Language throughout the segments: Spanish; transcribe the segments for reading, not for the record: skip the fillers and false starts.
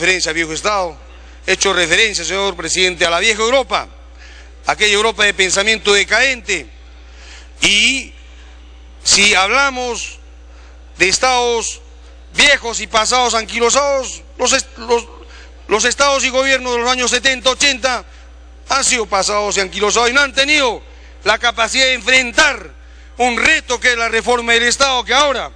referencia al viejo Estado, he hecho referencia, señor presidente, a la vieja Europa, aquella Europa de pensamiento decaente. Y si hablamos de estados viejos y pasados anquilosados, los estados y gobiernos de los años 70, 80 han sido pasados y anquilosados y no han tenido la capacidad de enfrentar un reto que es la reforma del Estado, que ahora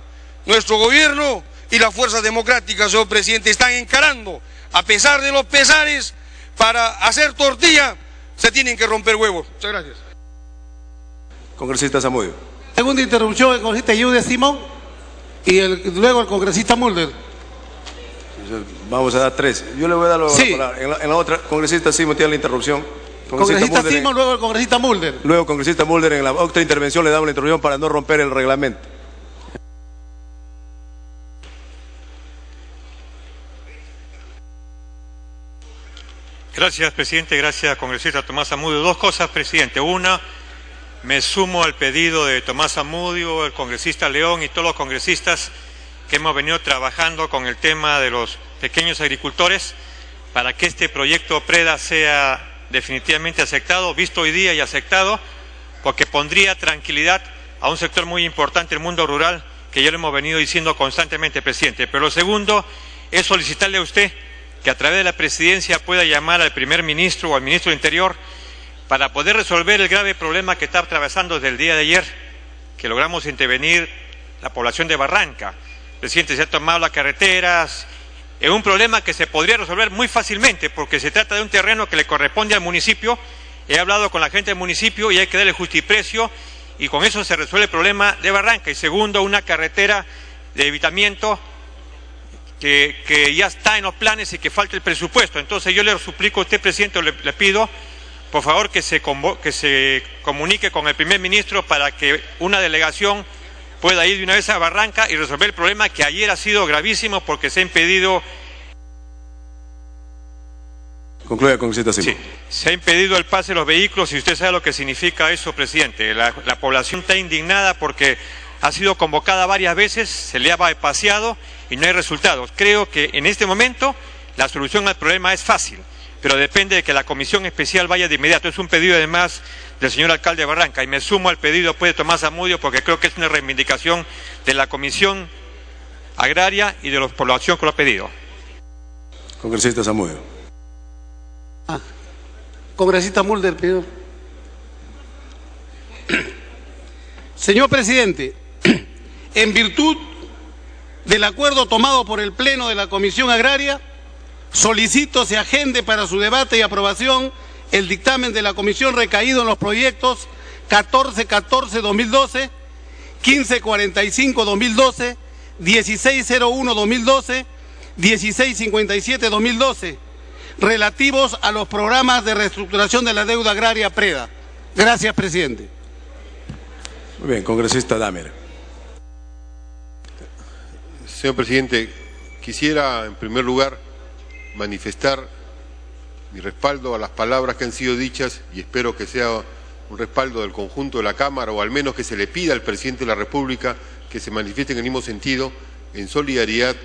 nuestro gobierno y las fuerzas democráticas, señor presidente, están encarando. A pesar de los pesares, para hacer tortilla se tienen que romper huevos. Muchas gracias. Congresista Zamudio. Segunda interrupción, el congresista Yude Simón y luego el congresista Mulder. Vamos a dar 3. Yo le voy a dar sí. la palabra. En la otra, congresista Simón tiene la interrupción. Congresista Simón, luego el congresista Mulder. Luego, congresista Mulder, en la otra intervención le damos la interrupción para no romper el reglamento. Gracias, presidente. Gracias, congresista Tomás Zamudio. Dos cosas, presidente. Una, me sumo al pedido de Tomás Zamudio, el congresista León y todos los congresistas que hemos venido trabajando con el tema de los pequeños agricultores para que este proyecto PREDA sea definitivamente aceptado, visto hoy día y aceptado, porque pondría tranquilidad a un sector muy importante, el mundo rural, que ya lo hemos venido diciendo constantemente, presidente. Pero lo segundo es solicitarle a usted que a través de la presidencia pueda llamar al primer ministro o al ministro del Interior para poder resolver el grave problema que está atravesando desde el día de ayer, que logramos intervenir la población de Barranca. Presidente, se han tomado las carreteras, es un problema que se podría resolver muy fácilmente porque se trata de un terreno que le corresponde al municipio. He hablado con la gente del municipio y hay que darle justiprecio y con eso se resuelve el problema de Barranca. Y segundo, una carretera de evitamiento que ya está en los planes y que falta el presupuesto. Entonces yo le suplico a usted, presidente, le pido por favor que se comunique con el primer ministro para que una delegación pueda ir de una vez a Barranca y resolver el problema que ayer ha sido gravísimo porque se ha impedido... Concluye, congresista Simón. Sí, se ha impedido el pase de los vehículos y usted sabe lo que significa eso, presidente. La población está indignada porque ha sido convocada varias veces, se le ha bypaseado y no hay resultados. Creo que en este momento la solución al problema es fácil, pero depende de que la comisión especial vaya de inmediato. Es un pedido además del señor alcalde de Barranca y me sumo al pedido pues, de Tomás Zamudio porque creo que es una reivindicación de la Comisión Agraria y de la población que lo ha pedido. Congresista Zamudio. Congresista Mulder, pido. Señor presidente, en virtud del acuerdo tomado por el Pleno de la Comisión Agraria, solicito se agende para su debate y aprobación el dictamen de la Comisión recaído en los proyectos 1414-2012, 1545-2012, 1601-2012, 1657-2012, relativos a los programas de reestructuración de la deuda agraria PREDA. Gracias, presidente. Muy bien, congresista Damer. Señor presidente, quisiera en primer lugar manifestar mi respaldo a las palabras que han sido dichas y espero que sea un respaldo del conjunto de la Cámara o al menos que se le pida al presidente de la República que se manifieste en el mismo sentido en solidaridad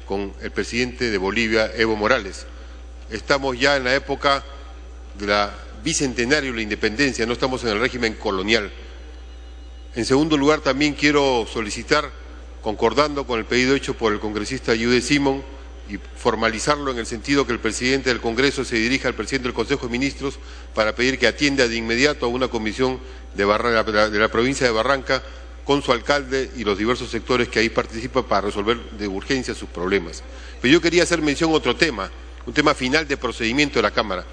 con el presidente de Bolivia, Evo Morales. Estamos ya en la época de la bicentenario de la independencia, no estamos en el régimen colonial. En segundo lugar, también quiero solicitar, concordando con el pedido hecho por el congresista Yude Simón, y formalizarlo en el sentido que el presidente del Congreso se dirija al presidente del Consejo de Ministros para pedir que atienda de inmediato a una comisión de la provincia de Barranca con su alcalde y los diversos sectores que ahí participan para resolver de urgencia sus problemas. Pero yo quería hacer mención a otro tema, un tema final de procedimiento de la Cámara.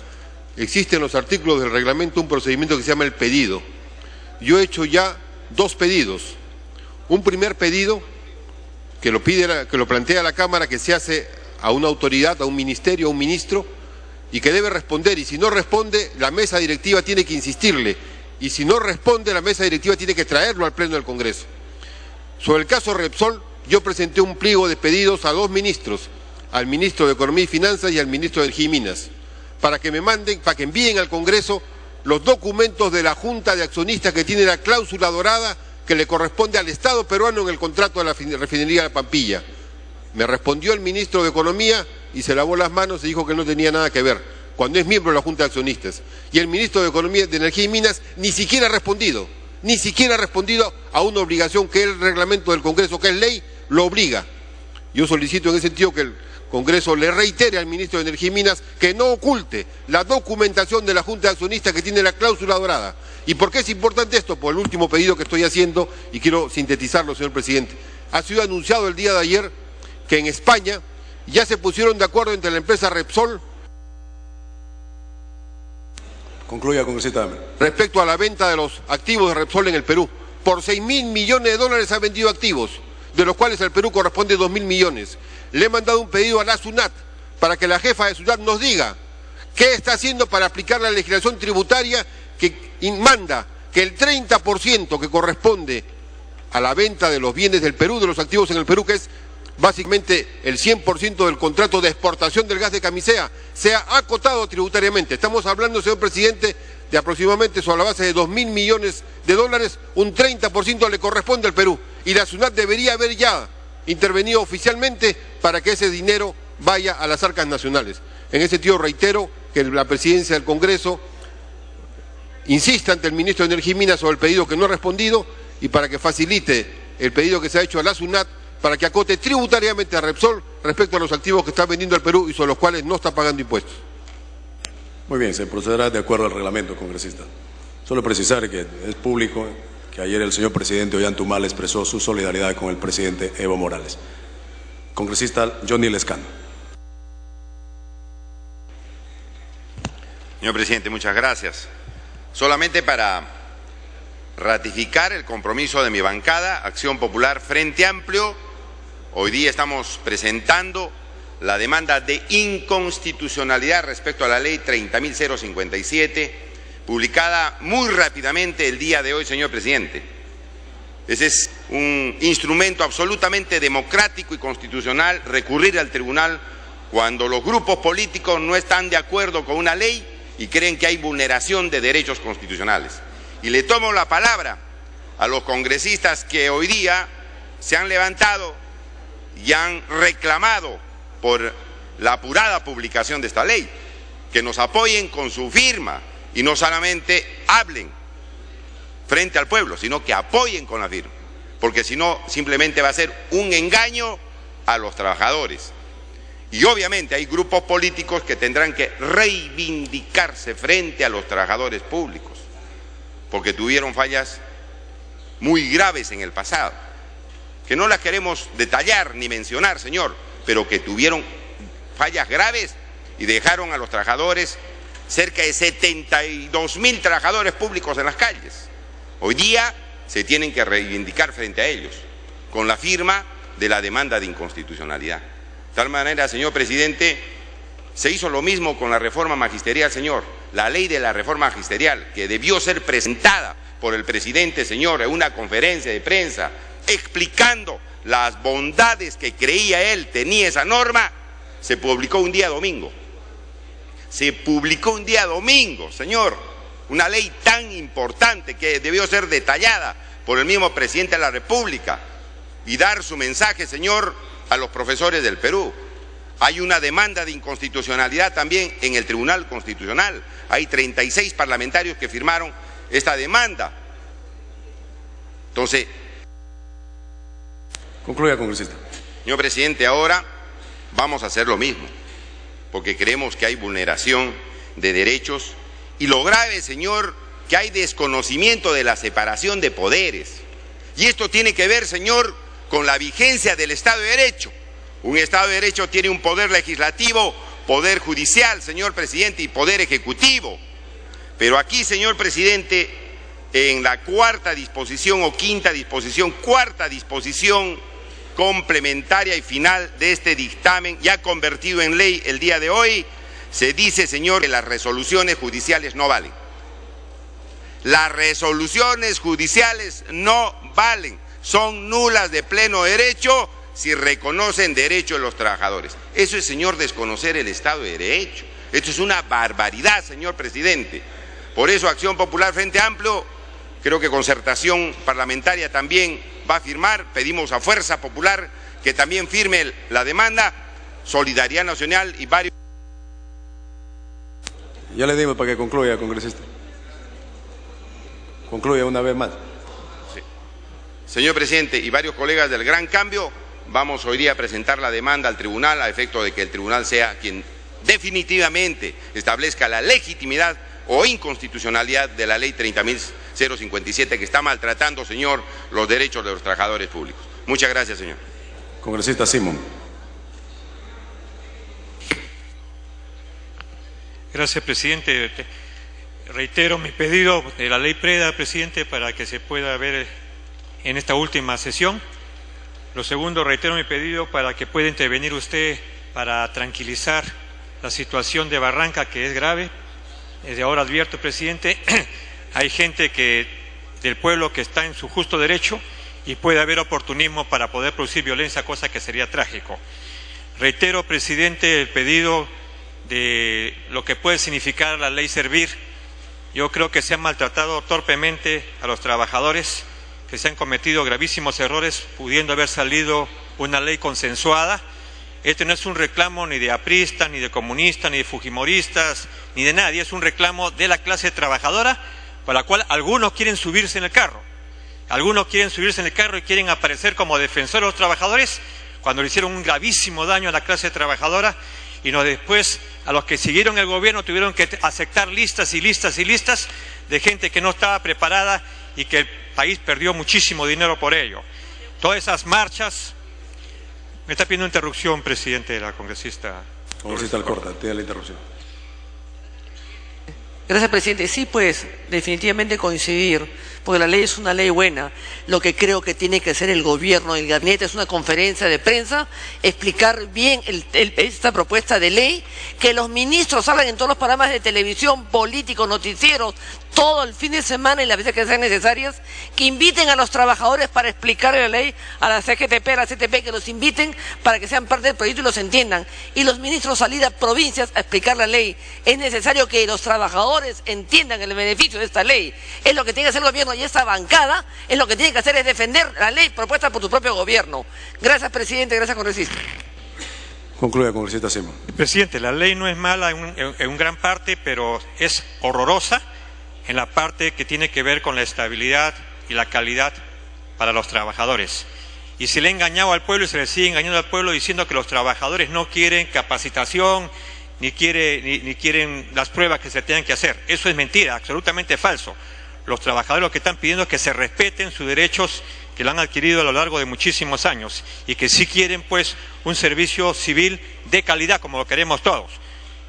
Existe en los artículos del reglamento un procedimiento que se llama el pedido. Yo he hecho ya 2 pedidos. Un primer pedido que lo plantea la Cámara, que se hace a una autoridad, a un ministerio, a un ministro, y que debe responder, y si no responde, la mesa directiva tiene que insistirle, y si no responde, la mesa directiva tiene que traerlo al Pleno del Congreso. Sobre el caso Repsol, yo presenté un pliego de pedidos a 2 ministros, al ministro de Economía y Finanzas y al ministro de Energía y Minas, para que me manden, para que envíen al Congreso los documentos de la Junta de Accionistas que tiene la cláusula dorada que le corresponde al Estado peruano en el contrato de la refinería de La Pampilla. Me respondió el ministro de Economía y se lavó las manos y dijo que no tenía nada que ver, cuando es miembro de la Junta de Accionistas. Y el ministro de Economía, de Energía y Minas ni siquiera ha respondido a una obligación que el reglamento del Congreso, que es ley, lo obliga. Yo solicito en ese sentido que el Congreso le reitere al ministro de Energía y Minas que no oculte la documentación de la Junta de Accionistas que tiene la cláusula dorada. ¿Y por qué es importante esto? Por el último pedido que estoy haciendo, y quiero sintetizarlo, señor presidente. Ha sido anunciado el día de ayer que en España ya se pusieron de acuerdo entre la empresa Repsol Concluya, congresista. respecto a la venta de los activos de Repsol en el Perú. Por 6.000 millones de dólares ha vendido activos, de los cuales al Perú corresponde 2.000 millones. Le he mandado un pedido a la SUNAT para que la jefa de SUNAT nos diga qué está haciendo para aplicar la legislación tributaria que manda que el 30% que corresponde a la venta de los bienes del Perú, de los activos en el Perú, que es básicamente el 100% del contrato de exportación del gas de Camisea, sea acotado tributariamente. Estamos hablando, señor presidente, de aproximadamente sobre la base de 2.000 millones de dólares, un 30% le corresponde al Perú. Y la SUNAT debería haber ya intervenido oficialmente para que ese dinero vaya a las arcas nacionales. En ese sentido reitero que la presidencia del Congreso insista ante el ministro de Energía y Minas sobre el pedido que no ha respondido y para que facilite el pedido que se ha hecho a la SUNAT para que acote tributariamente a Repsol respecto a los activos que está vendiendo al Perú y sobre los cuales no está pagando impuestos. Muy bien, se procederá de acuerdo al reglamento, congresista. Solo precisar que es público que ayer el señor presidente Ollantaytamala expresó su solidaridad con el presidente Evo Morales. Congresista Johnny Lescano. Señor presidente, muchas gracias. Solamente para ratificar el compromiso de mi bancada, Acción Popular Frente Amplio, hoy día estamos presentando la demanda de inconstitucionalidad respecto a la ley 30.057, publicada muy rápidamente el día de hoy, señor presidente. Ese es un instrumento absolutamente democrático y constitucional, recurrir al tribunal cuando los grupos políticos no están de acuerdo con una ley y creen que hay vulneración de derechos constitucionales. Y le tomo la palabra a los congresistas que hoy día se han levantado y han reclamado por la apurada publicación de esta ley, que nos apoyen con su firma y no solamente hablen frente al pueblo, sino que apoyen con la firma, porque si no simplemente va a ser un engaño a los trabajadores. Y obviamente hay grupos políticos que tendrán que reivindicarse frente a los trabajadores públicos, porque tuvieron fallas muy graves en el pasado, que no las queremos detallar ni mencionar, señor, pero que tuvieron fallas graves y dejaron a los trabajadores, cerca de 72.000 trabajadores públicos en las calles. Hoy día se tienen que reivindicar frente a ellos, con la firma de la demanda de inconstitucionalidad. De tal manera, señor presidente, se hizo lo mismo con la reforma magisterial, señor. La ley de la reforma magisterial, que debió ser presentada por el presidente, señor, en una conferencia de prensa, explicando las bondades que creía él tenía esa norma, se publicó un día domingo. Se publicó un día domingo, señor. Una ley tan importante que debió ser detallada por el mismo presidente de la República y dar su mensaje, señor, a los profesores del Perú. Hay una demanda de inconstitucionalidad también en el Tribunal Constitucional. Hay 36 parlamentarios que firmaron esta demanda. Entonces, concluya, congresista. Señor presidente, ahora vamos a hacer lo mismo, porque creemos que hay vulneración de derechos y lo grave, señor, que hay desconocimiento de la separación de poderes. Y esto tiene que ver, señor, con la vigencia del Estado de Derecho. Un Estado de Derecho tiene un poder legislativo, poder judicial, señor presidente, y poder ejecutivo. Pero aquí, señor presidente, en la cuarta disposición o quinta disposición, cuarta disposición complementaria y final de este dictamen, ya convertido en ley el día de hoy, se dice, señor, que las resoluciones judiciales no valen. Las resoluciones judiciales no valen, son nulas de pleno derecho si reconocen derechos de los trabajadores. Eso es, señor, desconocer el Estado de Derecho. Esto es una barbaridad, señor presidente. Por eso Acción Popular Frente Amplio, creo que Concertación Parlamentaria también va a firmar, pedimos a Fuerza Popular que también firme la demanda Solidaridad Nacional y varios... Ya le dimos para que concluya, congresista. Concluya una vez más. Sí. Señor presidente y varios colegas del Gran Cambio, vamos hoy día a presentar la demanda al tribunal a efecto de que el tribunal sea quien definitivamente establezca la legitimidad o inconstitucionalidad de la ley 30.057 que está maltratando, señor, los derechos de los trabajadores públicos. Muchas gracias, señor. Congresista Simón. Gracias, presidente. Reitero mi pedido de la ley Preda, presidente, para que se pueda ver en esta última sesión. Lo segundo, reitero mi pedido para que pueda intervenir usted para tranquilizar la situación de Barranca, que es grave. Desde ahora advierto, presidente, hay gente del pueblo que está en su justo derecho y puede haber oportunismo para poder producir violencia, cosa que sería trágico. Reitero, presidente, el pedido de lo que puede significar la ley Servir. Yo creo que se han maltratado torpemente a los trabajadores, que se han cometido gravísimos errores, pudiendo haber salido una ley consensuada. Este no es un reclamo ni de apristas, ni de comunistas, ni de fujimoristas, ni de nadie. Es un reclamo de la clase trabajadora, por la cual algunos quieren subirse en el carro. Algunos quieren subirse en el carro y quieren aparecer como defensores de los trabajadores, cuando le hicieron un gravísimo daño a la clase trabajadora, y después a los que siguieron el gobierno tuvieron que aceptar listas y listas y listas de gente que no estaba preparada y que el país perdió muchísimo dinero por ello. Todas esas marchas... Me está pidiendo interrupción, presidente, de la congresista. Congresista Alcorta, tiene la interrupción. Gracias, presidente. Sí, pues, definitivamente coincidir, porque la ley es una ley buena. Lo que creo que tiene que hacer el gobierno, el gabinete, es una conferencia de prensa, explicar bien esta propuesta de ley, que los ministros hablan en todos los programas de televisión, políticos, noticieros, todo el fin de semana y las veces que sean necesarias, que inviten a los trabajadores para explicar la ley, a la CGTP, a la CTP, que los inviten para que sean parte del proyecto y los entiendan. Y los ministros salir a provincias a explicar la ley. Es necesario que los trabajadores entiendan el beneficio de esta ley. Es lo que tiene que hacer el gobierno, y esta bancada es lo que tiene que hacer, es defender la ley propuesta por tu propio gobierno. Gracias, presidente, gracias, congresista. Concluya, congresista Simón. Presidente, la ley no es mala en gran parte, pero es horrorosa en la parte que tiene que ver con la estabilidad y la calidad para los trabajadores. Y se le ha engañado al pueblo y se le sigue engañando al pueblo diciendo que los trabajadores no quieren capacitación, ni quieren las pruebas que se tengan que hacer. Eso es mentira, absolutamente falso. Los trabajadores lo que están pidiendo es que se respeten sus derechos que lo han adquirido a lo largo de muchísimos años y que sí quieren, pues, un servicio civil de calidad, como lo queremos todos.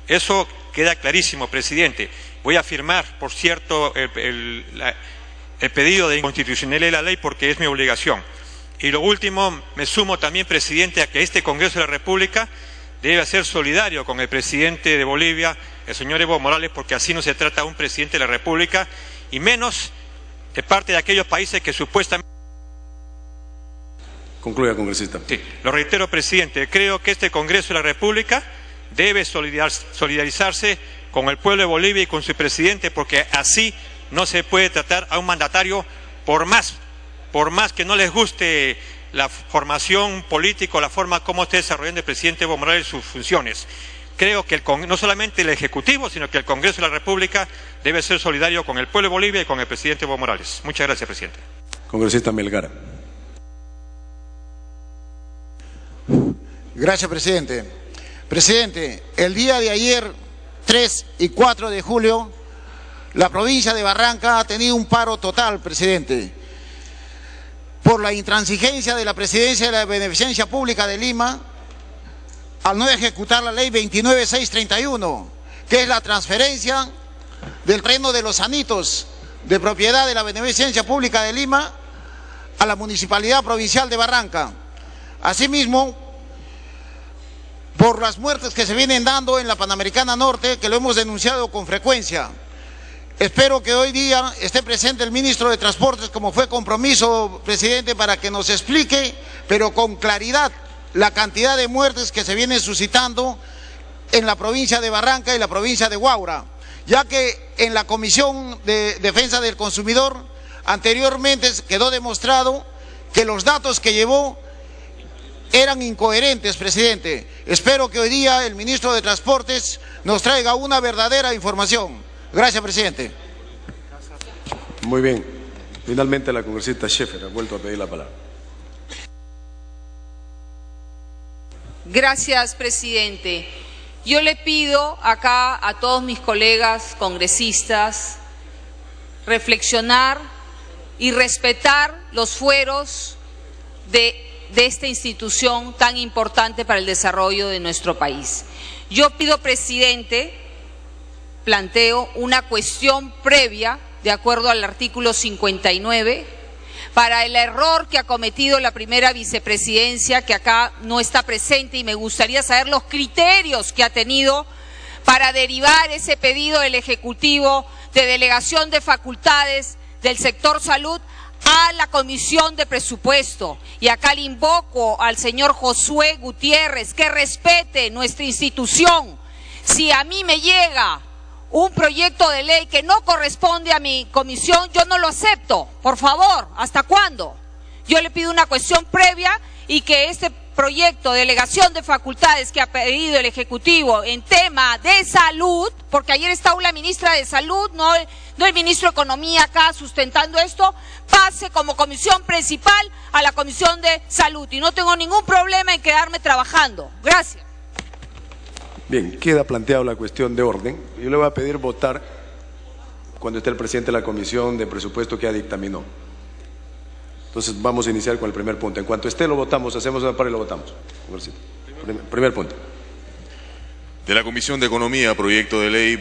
Eso queda clarísimo, presidente. Voy a firmar, por cierto, el pedido de inconstitucionalidad de la ley porque es mi obligación. Y lo último, me sumo también, presidente, a que este Congreso de la República debe ser solidario con el presidente de Bolivia, el señor Evo Morales, porque así no se trata de un presidente de la República, y menos de parte de aquellos países que supuestamente... Concluya, congresista. Sí, lo reitero, presidente, creo que este Congreso de la República debe solidarizarse con el pueblo de Bolivia y con su presidente, porque así no se puede tratar a un mandatario, por más que no les guste la formación política, la forma como esté desarrollando el presidente Evo Morales sus funciones. Creo que no solamente el Ejecutivo, sino que el Congreso de la República debe ser solidario con el pueblo de Bolivia y con el presidente Evo Morales. Muchas gracias, presidente. Congresista Melgar. Gracias, presidente. Presidente, el día de ayer, 3 y 4 de julio, la provincia de Barranca ha tenido un paro total, presidente, por la intransigencia de la Presidencia de la Beneficencia Pública de Lima al no ejecutar la ley 29631, que es la transferencia del terreno de Los Anitos, de propiedad de la Beneficencia Pública de Lima, a la Municipalidad Provincial de Barranca. Asimismo, por las muertes que se vienen dando en la Panamericana Norte, que lo hemos denunciado con frecuencia. Espero que hoy día esté presente el ministro de Transportes, como fue compromiso, presidente, para que nos explique, pero con claridad, la cantidad de muertes que se vienen suscitando en la provincia de Barranca y la provincia de Huaura, ya que en la Comisión de Defensa del Consumidor anteriormente quedó demostrado que los datos que llevó eran incoherentes, presidente. Espero que hoy día el ministro de Transportes nos traiga una verdadera información. Gracias, presidente. Muy bien. Finalmente la congresista Scheffer ha vuelto a pedir la palabra. Gracias, presidente. Yo le pido acá a todos mis colegas congresistas reflexionar y respetar los fueros de esta institución tan importante para el desarrollo de nuestro país. Yo pido, presidente, planteo una cuestión previa de acuerdo al artículo 59 para el error que ha cometido la primera vicepresidencia, que acá no está presente, y me gustaría saber los criterios que ha tenido para derivar ese pedido del Ejecutivo de delegación de facultades del sector salud a la Comisión de Presupuesto. Y acá le invoco al señor Josué Gutiérrez que respete nuestra institución. Si a mí me llega un proyecto de ley que no corresponde a mi comisión, yo no lo acepto. Por favor, ¿hasta cuándo? Yo le pido una cuestión previa y que este proyecto de delegación de facultades que ha pedido el Ejecutivo en tema de salud, porque ayer estaba la ministra de Salud, no el ministro de Economía acá sustentando esto, pase como comisión principal a la Comisión de Salud. Y no tengo ningún problema en quedarme trabajando. Gracias. Bien, queda planteada la cuestión de orden. Yo le voy a pedir votar cuando esté el presidente de la Comisión de Presupuesto que ya dictaminó. Entonces vamos a iniciar con el primer punto. En cuanto esté lo votamos, hacemos una par y lo votamos. Primer punto. De la Comisión de Economía, proyecto de ley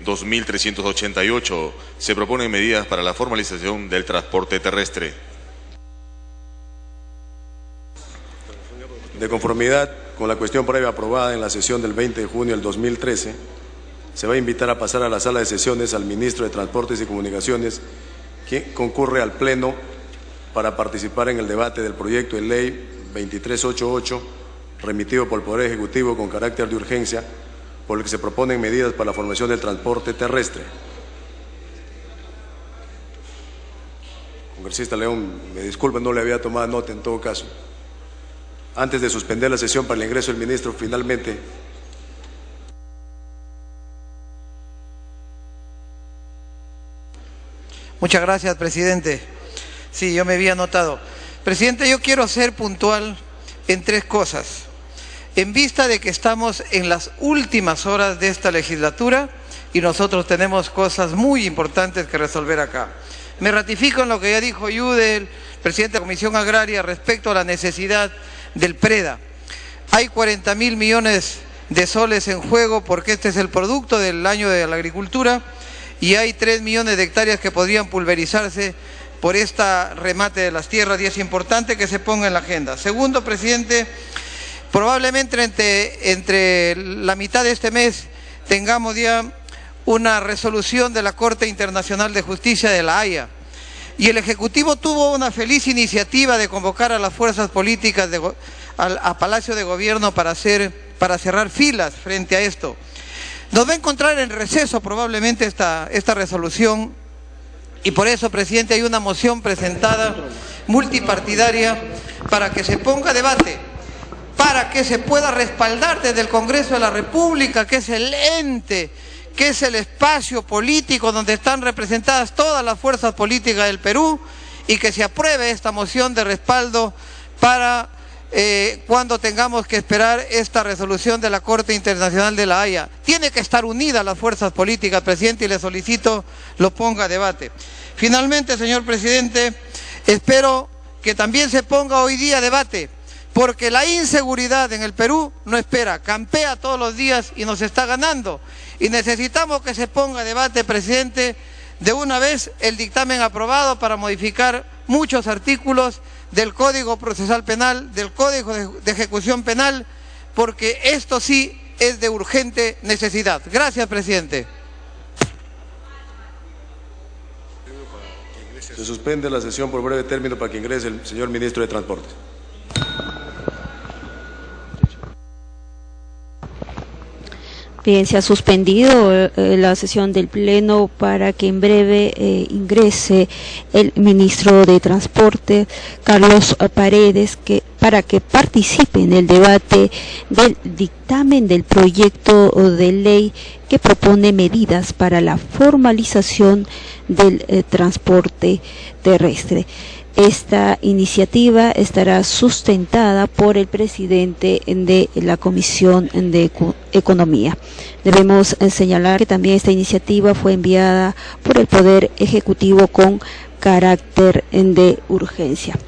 2388, se proponen medidas para la formalización del transporte terrestre. De conformidad con la cuestión previa aprobada en la sesión del 20 de junio del 2013, se va a invitar a pasar a la sala de sesiones al ministro de Transportes y Comunicaciones, que concurre al Pleno para participar en el debate del proyecto de ley 2388, remitido por el Poder Ejecutivo con carácter de urgencia, por el que se proponen medidas para la formación del transporte terrestre. Congresista León, me disculpa, no le había tomado nota en todo caso. Antes de suspender la sesión para el ingreso del ministro, finalmente. Muchas gracias, presidente. Sí, yo me había anotado. Presidente, yo quiero ser puntual en tres cosas. En vista de que estamos en las últimas horas de esta legislatura y nosotros tenemos cosas muy importantes que resolver acá. Me ratifico en lo que ya dijo Yudel, presidente de la Comisión Agraria, respecto a la necesidad del PREDA. Hay 40.000 millones de soles en juego porque este es el producto del año de la agricultura y hay 3 millones de hectáreas que podrían pulverizarse por esta remate de las tierras y es importante que se ponga en la agenda. Segundo, presidente, probablemente entre la mitad de este mes tengamos ya una resolución de la Corte Internacional de Justicia de La Haya. Y el Ejecutivo tuvo una feliz iniciativa de convocar a las fuerzas políticas a Palacio de Gobierno para cerrar filas frente a esto. Nos va a encontrar en receso probablemente esta resolución y por eso, presidente, hay una moción presentada multipartidaria para que se ponga a debate, para que se pueda respaldar desde el Congreso de la República, que es el ente, que es el espacio político donde están representadas todas las fuerzas políticas del Perú, y que se apruebe esta moción de respaldo para cuando tengamos que esperar esta resolución de la Corte Internacional de La Haya. Tiene que estar unidas las fuerzas políticas, presidente, y le solicito lo ponga a debate. Finalmente, señor presidente, espero que también se ponga hoy día a debate, porque la inseguridad en el Perú no espera, campea todos los días y nos está ganando. Y necesitamos que se ponga a debate, presidente, de una vez el dictamen aprobado para modificar muchos artículos del Código Procesal Penal, del Código de Ejecución Penal, porque esto sí es de urgente necesidad. Gracias, presidente. Se suspende la sesión por breve término para que ingrese el señor ministro de Transporte. Bien, se ha suspendido la sesión del Pleno para que en breve ingrese el ministro de Transporte, Carlos Paredes, para que participe en el debate del dictamen del proyecto de ley que propone medidas para la formalización del transporte terrestre. Esta iniciativa estará sustentada por el presidente de la Comisión de Economía. Debemos señalar que también esta iniciativa fue enviada por el Poder Ejecutivo con carácter de urgencia.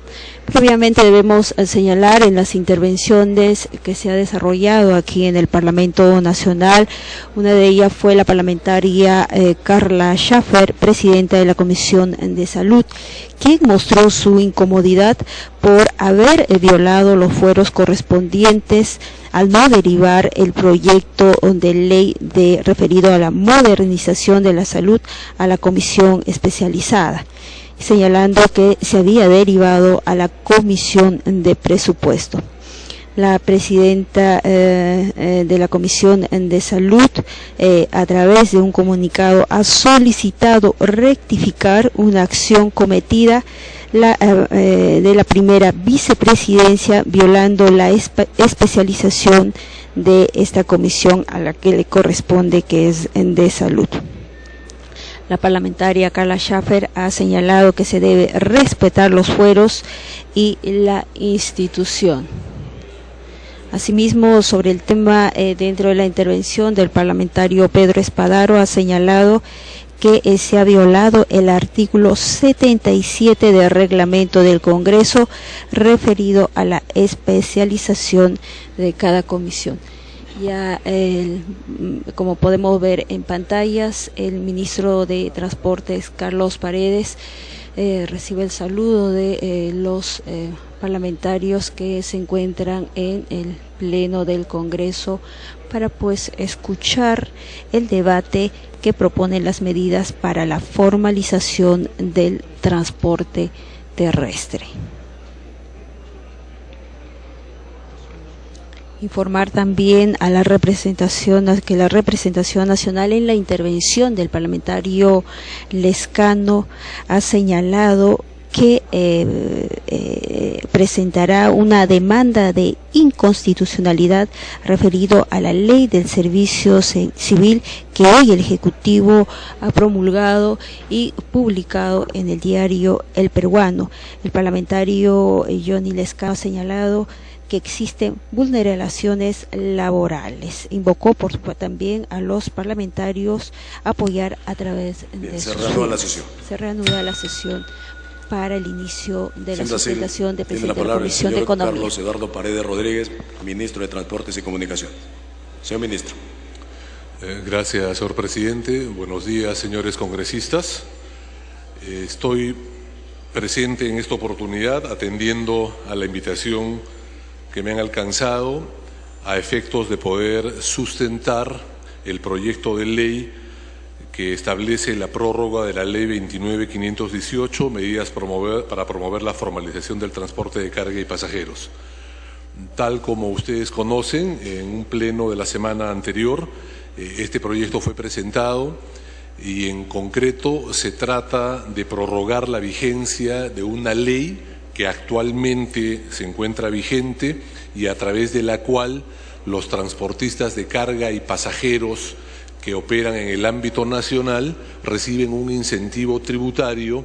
Previamente debemos señalar en las intervenciones que se ha desarrollado aquí en el Parlamento Nacional, una de ellas fue la parlamentaria Carla Schaffer, presidenta de la Comisión de Salud, quien mostró su incomodidad por haber violado los fueros correspondientes al no derivar el proyecto de ley referido a la modernización de la salud a la comisión especializada, señalando que se había derivado a la Comisión de Presupuesto. La presidenta de la Comisión de Salud, a través de un comunicado, ha solicitado rectificar una acción cometida de la primera vicepresidencia, violando la especialización de esta comisión a la que le corresponde, que es de salud. La parlamentaria Carla Schaffer ha señalado que se debe respetar los fueros y la institución. Asimismo, sobre el tema, dentro de la intervención del parlamentario Pedro Espadaro, ha señalado que se ha violado el artículo 77 del reglamento del Congreso referido a la especialización de cada comisión. Ya, como podemos ver en pantallas, el ministro de Transportes, Carlos Paredes, recibe el saludo de los parlamentarios que se encuentran en el Pleno del Congreso para escuchar el debate que propone las medidas para la formalización del transporte terrestre. Informar también a la representación nacional, en la intervención del parlamentario Lescano, ha señalado que presentará una demanda de inconstitucionalidad referido a la ley del servicio civil que hoy el Ejecutivo ha promulgado y publicado en el diario El Peruano. El parlamentario Johnny Lescano ha señalado que existen vulneraciones laborales. Invocó también a los parlamentarios a apoyar a través de se reanuda la sesión. Se reanuda la sesión para el inicio de la sustentación de presidente de la Comisión de Economía. Carlos Eduardo Paredes Rodríguez, ministro de Transportes y Comunicación. Señor ministro. Gracias, señor presidente. Buenos días, señores congresistas. Estoy presente en esta oportunidad atendiendo a la invitación que me han alcanzado a efectos de poder sustentar el proyecto de ley que establece la prórroga de la Ley 29.518, medidas para promover la formalización del transporte de carga y pasajeros. Tal como ustedes conocen, en un pleno de la semana anterior, este proyecto fue presentado y en concreto se trata de prorrogar la vigencia de una ley que actualmente se encuentra vigente y a través de la cual los transportistas de carga y pasajeros que operan en el ámbito nacional reciben un incentivo tributario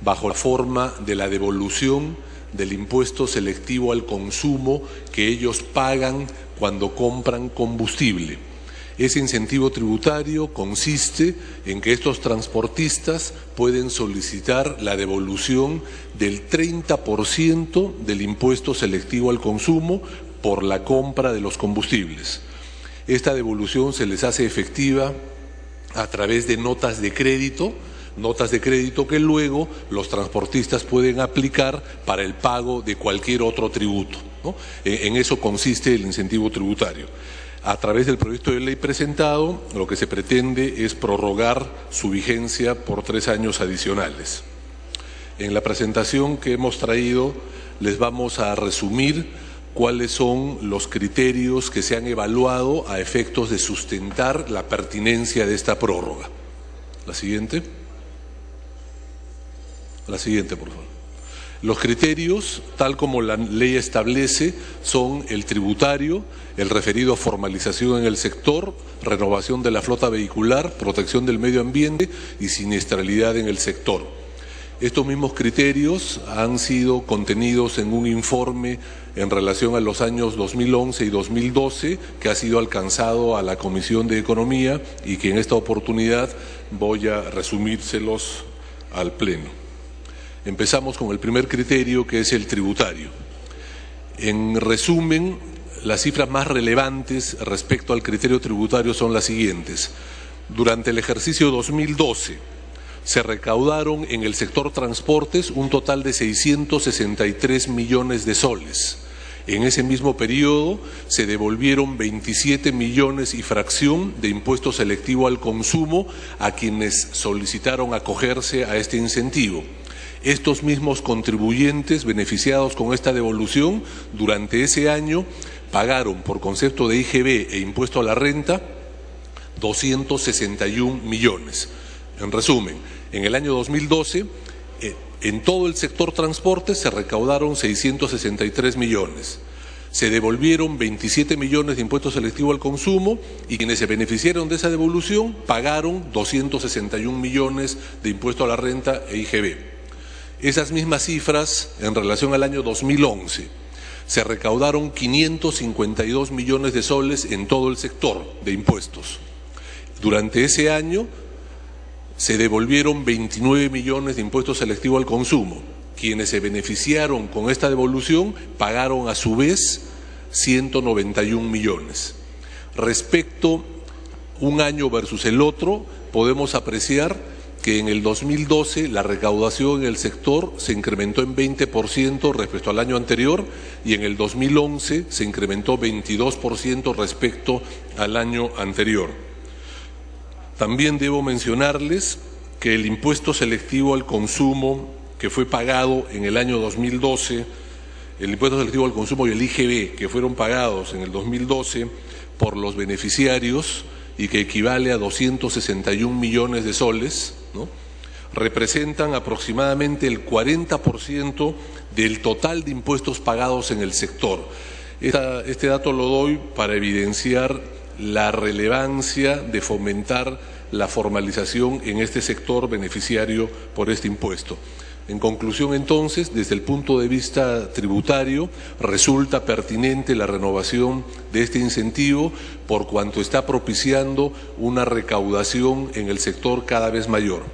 bajo la forma de la devolución del impuesto selectivo al consumo que ellos pagan cuando compran combustible. Ese incentivo tributario consiste en que estos transportistas pueden solicitar la devolución del 30% del impuesto selectivo al consumo por la compra de los combustibles. Esta devolución se les hace efectiva a través de notas de crédito que luego los transportistas pueden aplicar para el pago de cualquier otro tributo, ¿no? En eso consiste el incentivo tributario. A través del proyecto de ley presentado, lo que se pretende es prorrogar su vigencia por 3 años adicionales. En la presentación que hemos traído, les vamos a resumir cuáles son los criterios que se han evaluado a efectos de sustentar la pertinencia de esta prórroga. La siguiente. La siguiente, por favor. Los criterios, tal como la ley establece, son el tributario, el referido a formalización en el sector, renovación de la flota vehicular, protección del medio ambiente y siniestralidad en el sector. Estos mismos criterios han sido contenidos en un informe en relación a los años 2011 y 2012 que ha sido alcanzado a la Comisión de Economía y que en esta oportunidad voy a resumírselos al Pleno. Empezamos con el primer criterio, que es el tributario. En resumen, las cifras más relevantes respecto al criterio tributario son las siguientes. Durante el ejercicio 2012 se recaudaron en el sector transportes un total de 663 millones de soles. En ese mismo periodo se devolvieron 27 millones y fracción de impuesto selectivo al consumo a quienes solicitaron acogerse a este incentivo. Estos mismos contribuyentes beneficiados con esta devolución durante ese año pagaron por concepto de IGB e impuesto a la renta 261 millones. En resumen, en el año 2012, en todo el sector transporte se recaudaron 663 millones. Se devolvieron 27 millones de impuesto selectivo al consumo y quienes se beneficiaron de esa devolución pagaron 261 millones de impuesto a la renta e IGB. Esas mismas cifras en relación al año 2011. Se recaudaron 552 millones de soles en todo el sector de impuestos. Durante ese año se devolvieron 29 millones de impuesto selectivo al consumo. Quienes se beneficiaron con esta devolución pagaron a su vez 191 millones. Respecto un año versus el otro, podemos apreciar que en el 2012 la recaudación en el sector se incrementó en 20% respecto al año anterior y en el 2011 se incrementó 22% respecto al año anterior. También debo mencionarles que el impuesto selectivo al consumo que fue pagado en el año 2012, el impuesto selectivo al consumo y el IGB que fueron pagados en el 2012 por los beneficiarios y que equivale a 261 millones de soles, ¿no?, representan aproximadamente el 40% del total de impuestos pagados en el sector. Este dato lo doy para evidenciar la relevancia de fomentar la formalización en este sector beneficiario por este impuesto. En conclusión, entonces, desde el punto de vista tributario, resulta pertinente la renovación de este incentivo por cuanto está propiciando una recaudación en el sector cada vez mayor.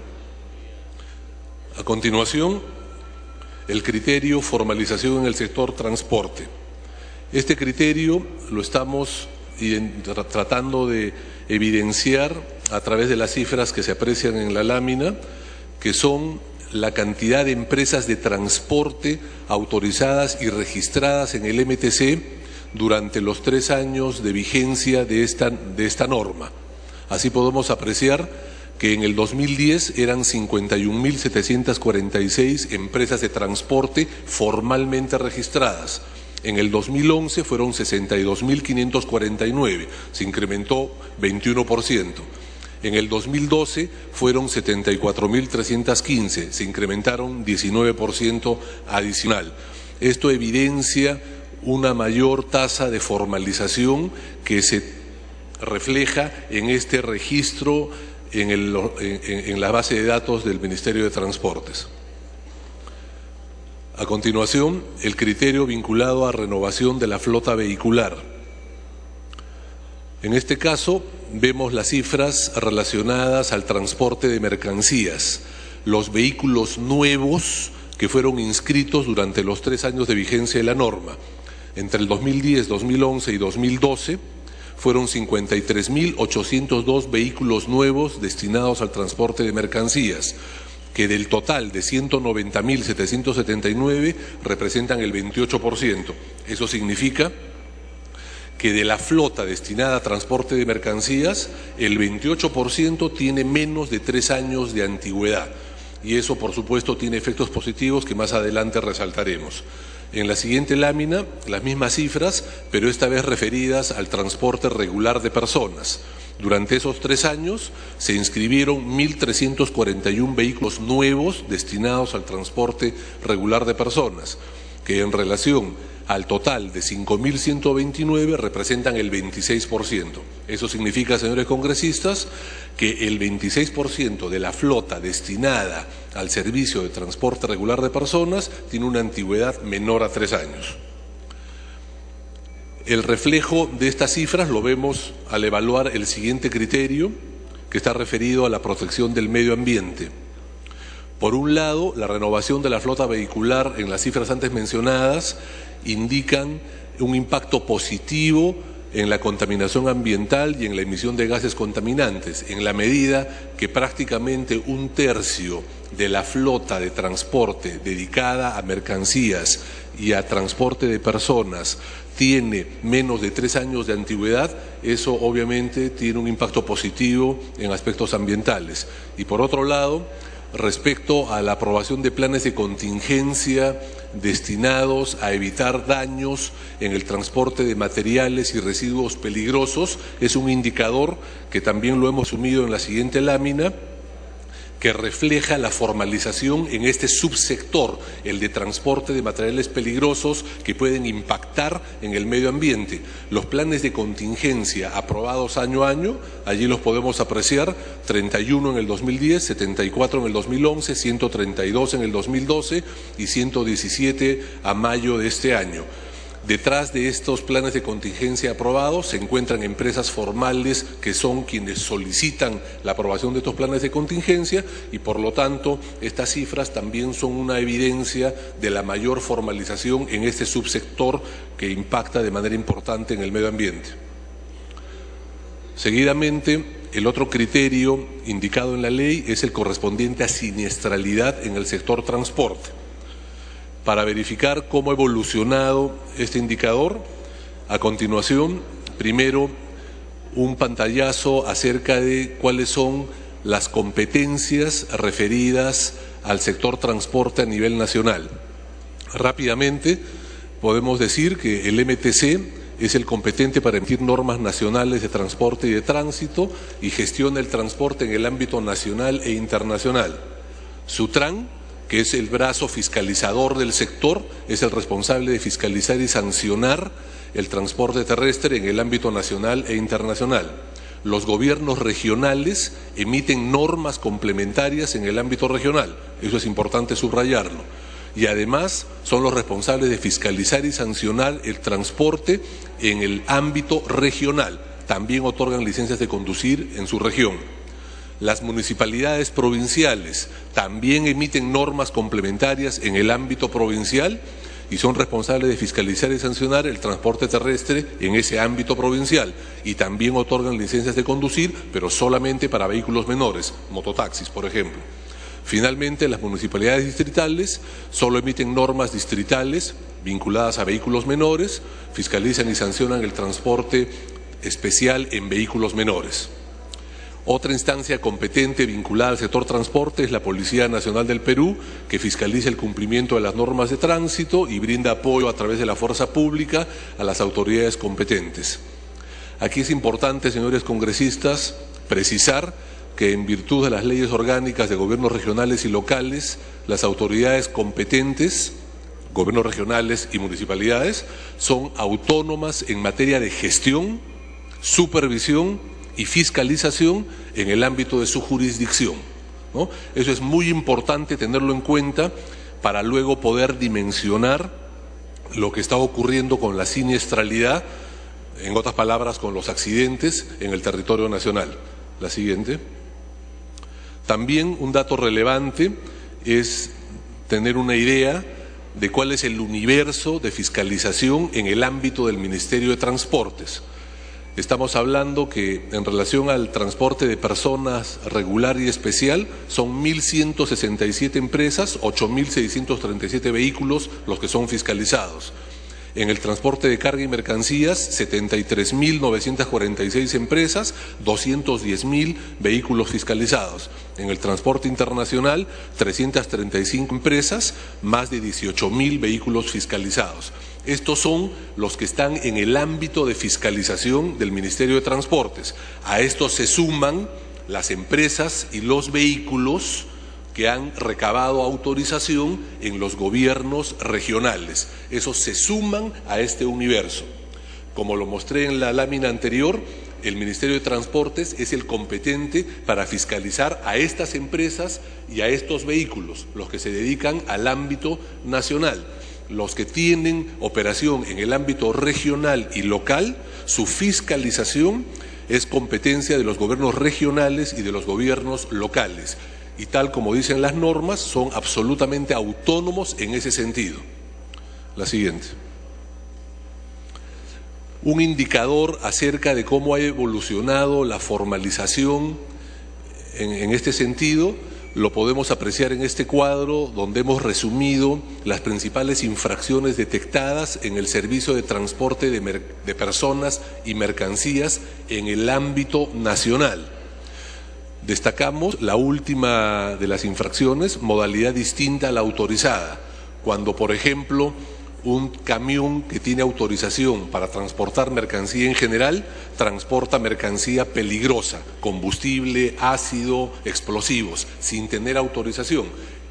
A continuación, el criterio formalización en el sector transporte. Este criterio lo estamos tratando de evidenciar a través de las cifras que se aprecian en la lámina, que son la cantidad de empresas de transporte autorizadas y registradas en el MTC durante los 3 años de vigencia de esta norma. Así podemos apreciar que en el 2010 eran 51.746 empresas de transporte formalmente registradas. En el 2011 fueron 62.549, se incrementó 21%. En el 2012 fueron 74.315, se incrementaron 19% adicional. Esto evidencia una mayor tasa de formalización que se refleja en este registro en la base de datos del Ministerio de Transportes. A continuación, el criterio vinculado a renovación de la flota vehicular. En este caso, vemos las cifras relacionadas al transporte de mercancías. Los vehículos nuevos que fueron inscritos durante los 3 años de vigencia de la norma. Entre el 2010, 2011 y 2012 fueron 53.802 vehículos nuevos destinados al transporte de mercancías, que del total de 190.779 representan el 28%. Eso significa que de la flota destinada a transporte de mercancías, el 28% tiene menos de 3 años de antigüedad. Y eso, por supuesto, tiene efectos positivos que más adelante resaltaremos. En la siguiente lámina, las mismas cifras, pero esta vez referidas al transporte regular de personas. Durante esos 3 años se inscribieron 1.341 vehículos nuevos destinados al transporte regular de personas, que en relación al total de 5.129 representan el 26%. Eso significa, señores congresistas, que el 26% de la flota destinada al servicio de transporte regular de personas tiene una antigüedad menor a 3 años. El reflejo de estas cifras lo vemos al evaluar el siguiente criterio, que está referido a la protección del medio ambiente. Por un lado, la renovación de la flota vehicular en las cifras antes mencionadas indican un impacto positivo en la contaminación ambiental y en la emisión de gases contaminantes, en la medida que prácticamente 1/3 de la flota de transporte dedicada a mercancías y a transporte de personas tiene menos de 3 años de antigüedad. Eso obviamente tiene un impacto positivo en aspectos ambientales. Y por otro lado, respecto a la aprobación de planes de contingencia destinados a evitar daños en el transporte de materiales y residuos peligrosos, es un indicador que también lo hemos sumido en la siguiente lámina, que refleja la formalización en este subsector, el de transporte de materiales peligrosos que pueden impactar en el medio ambiente. Los planes de contingencia aprobados año a año, allí los podemos apreciar: 31 en el 2010, 74 en el 2011, 132 en el 2012 y 117 a mayo de este año. Detrás de estos planes de contingencia aprobados se encuentran empresas formales que son quienes solicitan la aprobación de estos planes de contingencia y por lo tanto estas cifras también son una evidencia de la mayor formalización en este subsector que impacta de manera importante en el medio ambiente. Seguidamente, el otro criterio indicado en la ley es el correspondiente a siniestralidad en el sector transporte. Para verificar cómo ha evolucionado este indicador, a continuación, primero, un pantallazo acerca de cuáles son las competencias referidas al sector transporte a nivel nacional. Rápidamente, podemos decir que el MTC es el competente para emitir normas nacionales de transporte y de tránsito y gestiona el transporte en el ámbito nacional e internacional. SUTRAN, que es el brazo fiscalizador del sector, es el responsable de fiscalizar y sancionar el transporte terrestre en el ámbito nacional e internacional. Los gobiernos regionales emiten normas complementarias en el ámbito regional, eso es importante subrayarlo, y además son los responsables de fiscalizar y sancionar el transporte en el ámbito regional, también otorgan licencias de conducir en su región. Las municipalidades provinciales también emiten normas complementarias en el ámbito provincial y son responsables de fiscalizar y sancionar el transporte terrestre en ese ámbito provincial y también otorgan licencias de conducir, pero solamente para vehículos menores, mototaxis, por ejemplo. Finalmente, las municipalidades distritales solo emiten normas distritales vinculadas a vehículos menores, fiscalizan y sancionan el transporte especial en vehículos menores. Otra instancia competente vinculada al sector transporte es la Policía Nacional del Perú, que fiscaliza el cumplimiento de las normas de tránsito y brinda apoyo a través de la fuerza pública a las autoridades competentes. Aquí es importante, señores congresistas, precisar que en virtud de las leyes orgánicas de gobiernos regionales y locales, las autoridades competentes, gobiernos regionales y municipalidades, son autónomas en materia de gestión, supervisión y fiscalización en el ámbito de su jurisdicción, ¿no? Eso es muy importante tenerlo en cuenta para luego poder dimensionar lo que está ocurriendo con la siniestralidad, en otras palabras, con los accidentes en el territorio nacional. La siguiente. También un dato relevante es tener una idea de cuál es el universo de fiscalización en el ámbito del Ministerio de Transportes. Estamos hablando que en relación al transporte de personas regular y especial son 1.167 empresas, 8.637 vehículos los que son fiscalizados. En el transporte de carga y mercancías, 73.946 empresas, 210.000 vehículos fiscalizados. En el transporte internacional, 335 empresas, más de 18.000 vehículos fiscalizados. Estos son los que están en el ámbito de fiscalización del Ministerio de Transportes. A estos se suman las empresas y los vehículos que han recabado autorización en los gobiernos regionales. Esos se suman a este universo. Como lo mostré en la lámina anterior, el Ministerio de Transportes es el competente para fiscalizar a estas empresas y a estos vehículos, los que se dedican al ámbito nacional. Los que tienen operación en el ámbito regional y local, su fiscalización es competencia de los gobiernos regionales y de los gobiernos locales. Y tal como dicen las normas, son absolutamente autónomos en ese sentido. La siguiente. Un indicador acerca de cómo ha evolucionado la formalización en este sentido lo podemos apreciar en este cuadro, donde hemos resumido las principales infracciones detectadas en el servicio de transporte de personas y mercancías en el ámbito nacional. Destacamos la última de las infracciones, modalidad distinta a la autorizada, cuando, por ejemplo, un camión que tiene autorización para transportar mercancía en general, transporta mercancía peligrosa, combustible, ácido, explosivos, sin tener autorización.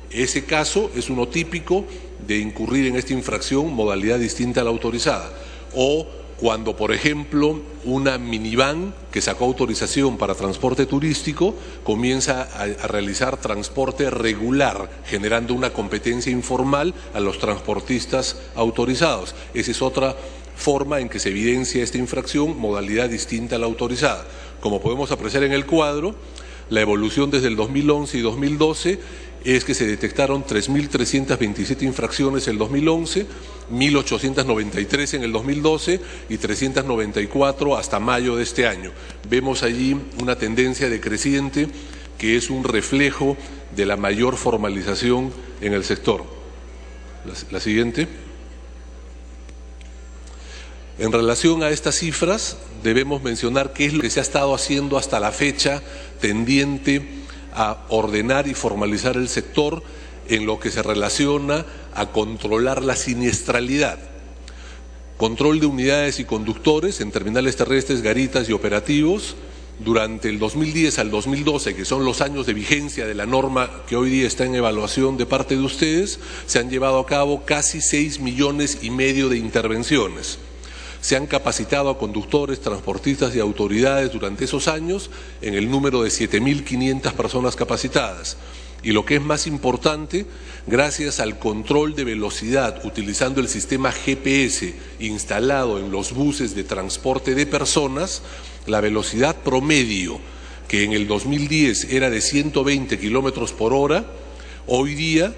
Ese caso es uno típico de incurrir en esta infracción, modalidad distinta a la autorizada. O cuando, por ejemplo, una minivan que sacó autorización para transporte turístico comienza a realizar transporte regular, generando una competencia informal a los transportistas autorizados. Esa es otra forma en que se evidencia esta infracción, modalidad distinta a la autorizada. Como podemos apreciar en el cuadro, la evolución desde el 2011 y 2012 es que se detectaron 3.327 infracciones en el 2011, 1.893 en el 2012 y 394 hasta mayo de este año. Vemos allí una tendencia decreciente que es un reflejo de la mayor formalización en el sector. La siguiente. En relación a estas cifras, debemos mencionar qué es lo que se ha estado haciendo hasta la fecha tendiente a ordenar y formalizar el sector en lo que se relaciona a controlar la siniestralidad. Control de unidades y conductores en terminales terrestres, garitas y operativos. Durante el 2010 al 2012, que son los años de vigencia de la norma que hoy día está en evaluación de parte de ustedes, se han llevado a cabo casi 6,5 millones de intervenciones. Se han capacitado a conductores, transportistas y autoridades durante esos años en el número de 7.500 personas capacitadas. Y lo que es más importante, gracias al control de velocidad utilizando el sistema GPS instalado en los buses de transporte de personas, la velocidad promedio, que en el 2010 era de 120 kilómetros por hora, hoy día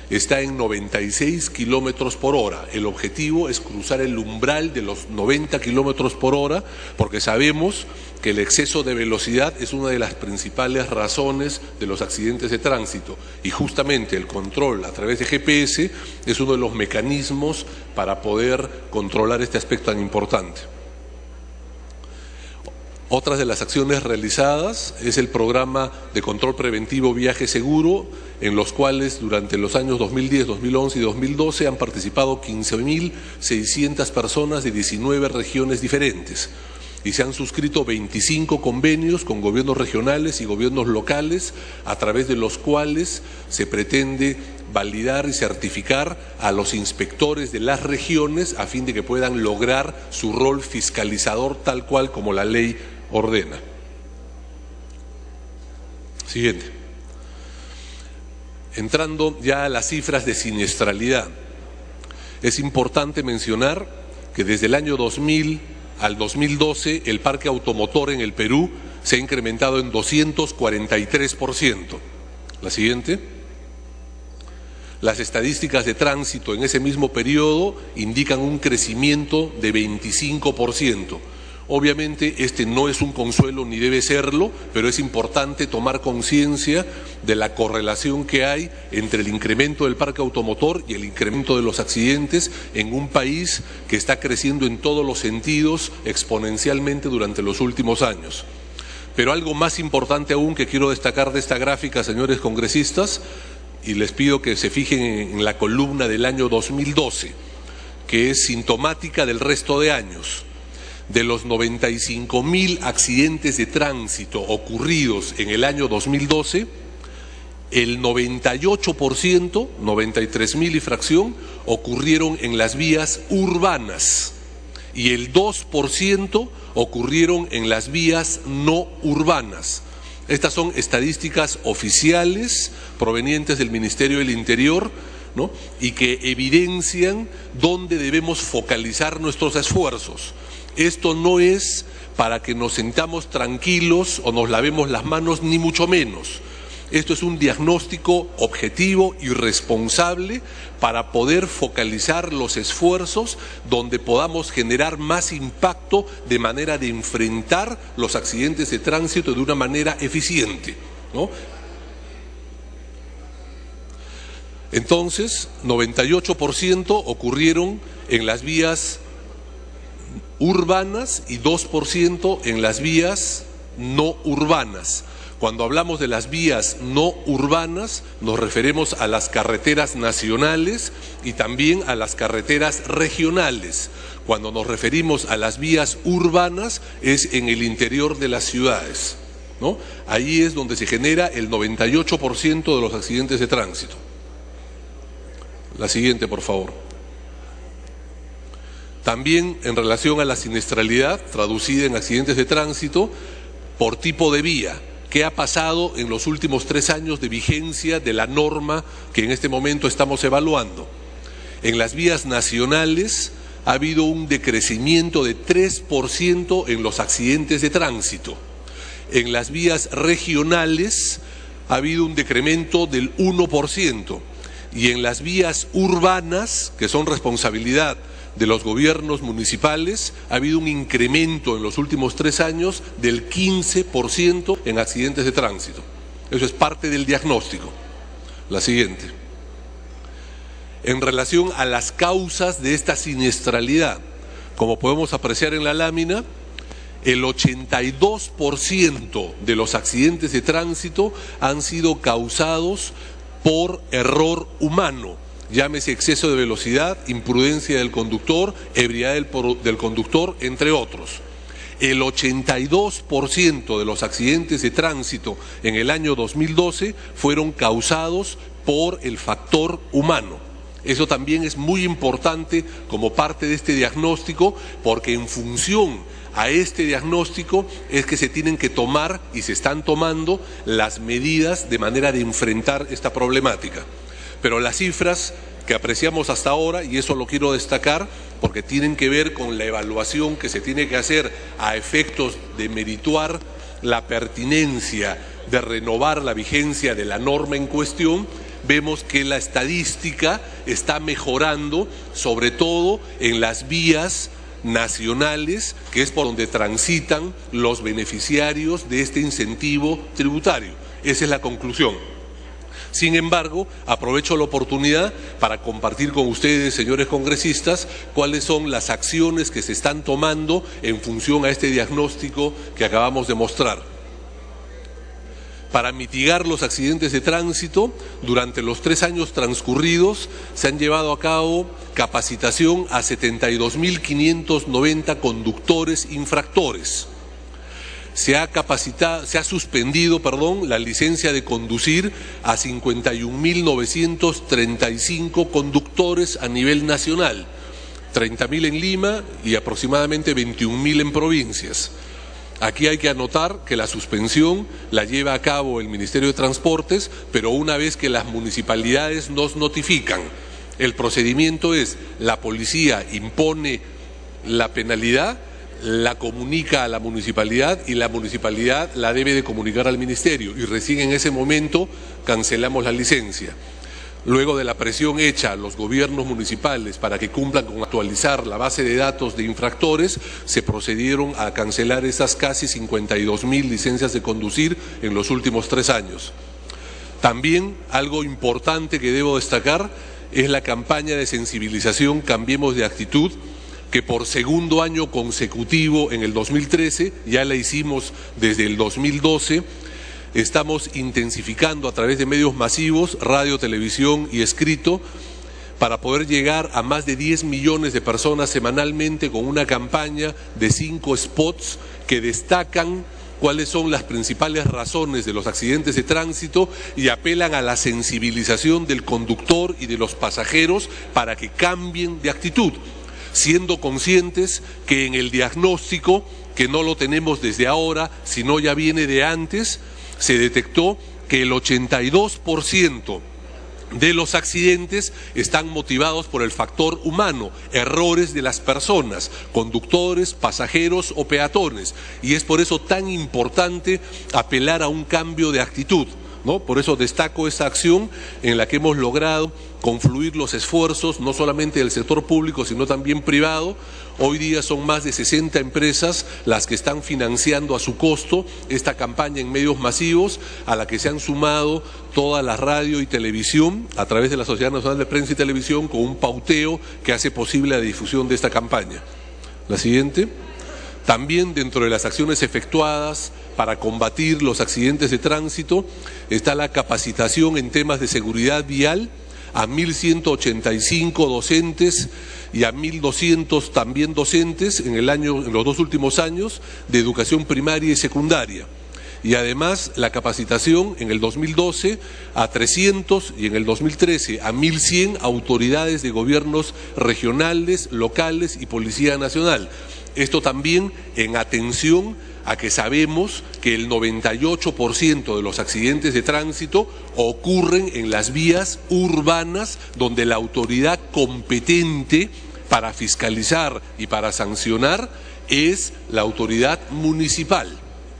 está en 96 kilómetros por hora. El objetivo es cruzar el umbral de los 90 kilómetros por hora, porque sabemos que el exceso de velocidad es una de las principales razones de los accidentes de tránsito, y justamente el control a través de GPS es uno de los mecanismos para poder controlar este aspecto tan importante. Otras de las acciones realizadas es el programa de control preventivo Viaje Seguro, en los cuales durante los años 2010, 2011 y 2012 han participado 15.600 personas de 19 regiones diferentes, y se han suscrito 25 convenios con gobiernos regionales y gobiernos locales, a través de los cuales se pretende validar y certificar a los inspectores de las regiones a fin de que puedan lograr su rol fiscalizador tal cual como la ley ordena. Siguiente. Entrando ya a las cifras de siniestralidad, es importante mencionar que desde el año 2000 al 2012 el parque automotor en el Perú se ha incrementado en 243%. La siguiente. Las estadísticas de tránsito en ese mismo periodo indican un crecimiento de 25%. Obviamente este no es un consuelo ni debe serlo, pero es importante tomar conciencia de la correlación que hay entre el incremento del parque automotor y el incremento de los accidentes en un país que está creciendo en todos los sentidos exponencialmente durante los últimos años. Pero algo más importante aún que quiero destacar de esta gráfica, señores congresistas, y les pido que se fijen en la columna del año 2012, que es sintomática del resto de años. De los 95.000 accidentes de tránsito ocurridos en el año 2012, el 98%, 93.000 y fracción, ocurrieron en las vías urbanas y el 2% ocurrieron en las vías no urbanas. Estas son estadísticas oficiales provenientes del Ministerio del Interior, ¿no?, y que evidencian dónde debemos focalizar nuestros esfuerzos. Esto no es para que nos sentamos tranquilos o nos lavemos las manos, ni mucho menos. Esto es un diagnóstico objetivo y responsable para poder focalizar los esfuerzos donde podamos generar más impacto de manera de enfrentar los accidentes de tránsito de una manera eficiente, ¿no? Entonces, 98% ocurrieron en las vías urbanas y 2% en las vías no urbanas. Cuando hablamos de las vías no urbanas, nos referimos a las carreteras nacionales y también a las carreteras regionales. Cuando nos referimos a las vías urbanas, es en el interior de las ciudades, ¿no? Ahí es donde se genera el 98% de los accidentes de tránsito. La siguiente, por favor. También en relación a la siniestralidad, traducida en accidentes de tránsito, por tipo de vía. ¿Qué ha pasado en los últimos 3 años de vigencia de la norma que en este momento estamos evaluando? En las vías nacionales ha habido un decrecimiento de 3% en los accidentes de tránsito. En las vías regionales ha habido un decremento del 1%. Y en las vías urbanas, que son responsabilidad de los gobiernos municipales, ha habido un incremento en los últimos 3 años del 15% en accidentes de tránsito. Eso es parte del diagnóstico. La siguiente. En relación a las causas de esta siniestralidad, como podemos apreciar en la lámina, el 82% de los accidentes de tránsito han sido causados por error humano. Llámese exceso de velocidad, imprudencia del conductor, ebriedad del conductor, entre otros. El 82% de los accidentes de tránsito en el año 2012 fueron causados por el factor humano. Eso también es muy importante como parte de este diagnóstico, porque en función a este diagnóstico es que se tienen que tomar y se están tomando las medidas de manera de enfrentar esta problemática. Pero las cifras que apreciamos hasta ahora, y eso lo quiero destacar porque tienen que ver con la evaluación que se tiene que hacer a efectos de merituar la pertinencia de renovar la vigencia de la norma en cuestión, vemos que la estadística está mejorando, sobre todo en las vías nacionales, que es por donde transitan los beneficiarios de este incentivo tributario. Esa es la conclusión. Sin embargo, aprovecho la oportunidad para compartir con ustedes, señores congresistas, cuáles son las acciones que se están tomando en función a este diagnóstico que acabamos de mostrar. Para mitigar los accidentes de tránsito, durante los 3 años transcurridos se han llevado a cabo capacitación a 72.590 conductores infractores. Se ha suspendido, la licencia de conducir a 51.935 conductores a nivel nacional, 30.000 en Lima y aproximadamente 21.000 en provincias. Aquí hay que anotar que la suspensión la lleva a cabo el Ministerio de Transportes, pero una vez que las municipalidades nos notifican. El procedimiento es: la policía impone la penalidad, la comunica a la municipalidad y la municipalidad la debe de comunicar al Ministerio, y recién en ese momento cancelamos la licencia. Luego de la presión hecha a los gobiernos municipales para que cumplan con actualizar la base de datos de infractores, se procedieron a cancelar esas casi 52.000 licencias de conducir en los últimos 3 años. También algo importante que debo destacar es la campaña de sensibilización Cambiemos de Actitud, que por segundo año consecutivo en el 2013, ya la hicimos desde el 2012, estamos intensificando a través de medios masivos, radio, televisión y escrito, para poder llegar a más de 10 millones de personas semanalmente con una campaña de 5 spots que destacan cuáles son las principales razones de los accidentes de tránsito y apelan a la sensibilización del conductor y de los pasajeros para que cambien de actitud, siendo conscientes que en el diagnóstico, que no lo tenemos desde ahora, sino ya viene de antes, se detectó que el 82% de los accidentes están motivados por el factor humano, errores de las personas, conductores, pasajeros o peatones, y es por eso tan importante apelar a un cambio de actitud, ¿no? Por eso destaco esta acción en la que hemos logrado confluir los esfuerzos, no solamente del sector público, sino también privado. Hoy día son más de 60 empresas las que están financiando a su costo esta campaña en medios masivos, a la que se han sumado toda la radio y televisión, a través de la Sociedad Nacional de Prensa y Televisión, con un pauteo que hace posible la difusión de esta campaña. La siguiente. También dentro de las acciones efectuadas para combatir los accidentes de tránsito está la capacitación en temas de seguridad vial a 1.185 docentes y a 1.200 también docentes en los 2 últimos años de educación primaria y secundaria. Y además la capacitación en el 2012 a 300 y en el 2013 a 1.100 autoridades de gobiernos regionales, locales y Policía Nacional. Esto también en atención a que sabemos que el 98% de los accidentes de tránsito ocurren en las vías urbanas, donde la autoridad competente para fiscalizar y para sancionar es la autoridad municipal,